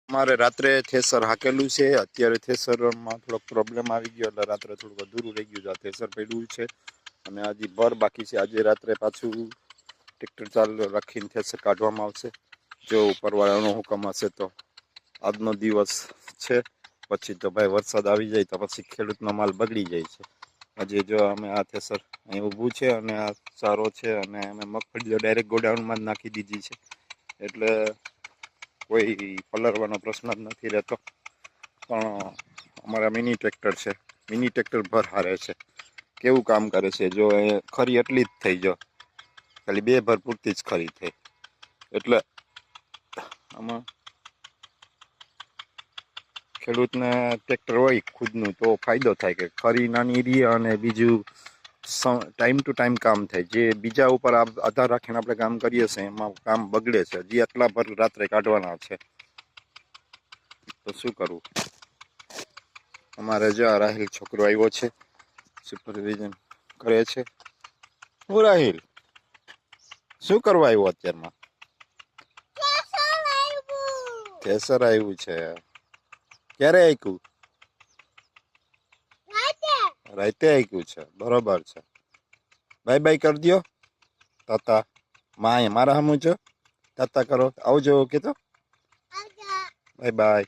મારે રાત્રે થેસર હાકેલું છે, અત્યારે થેસરમાં થોડોક પ્રોબ્લેમ આવી ગયો એટલે રાત્રે થોડુંક અધૂરું રહી ગયું છે. આ થેસર પડ્યું છે અને હજી ભર બાકી છે. આજે રાત્રે પાછું ટ્રેક્ટર ચાલુ રાખીને થેસર કાઢવામાં આવશે. જો ઉપરવાળાનો હુકમ હશે તો આજનો દિવસ છે. પછી તો ભાઈ વરસાદ આવી જાય તો પછી ખેડૂતનો માલ બગડી જાય છે. હજી જો અમે આ થેસર અહીં ઊભું છે અને આ સારો છે અને અમે મગફળી ડાયરેક્ટ ગોડાઉનમાં જ નાખી દીધી છે, એટલે કોઈ પલળવાનો પ્રશ્ન જ નથી રહેતો. પણ અમારા મિની ટ્રેક્ટર છે, મિની ટ્રેક્ટર ભર હારે છે. કેવું કામ કરે છે જો, એ ખરી એટલી જ થઈ જો, ખાલી 2 ભર પૂરતી જ ખરી થઈ. એટલે આમાં ખેડૂતને ટ્રેક્ટર હોય ખુદનું તો ફાયદો થાય કે ખરી નાની રહી અને બીજું ટાઈમ ટુ ટાઈમ કામ થાય. જે બીજા ઉપર આધાર રાખીને આપણે કામ કરીએ છીએ એમાં કામ બગડે છે. હજી આટલા ભર રાત્રે કાઢવાના છે તો શું કરવું. અમારે જો આ રાહિલ છોકરો આવ્યો છે, સુપરવિઝન કરે છે. હું રાહિલ શું કરવા આવ્યો અત્યારમાં? થેસર આવ્યું છે. ક્યારે આવ્યું? રાતે આવ્યું છે. બરોબર છે. બાય બાય કરી દો તાતા. મારા હમું છો તાતા કરો. આવજો કે તો બાય બાય.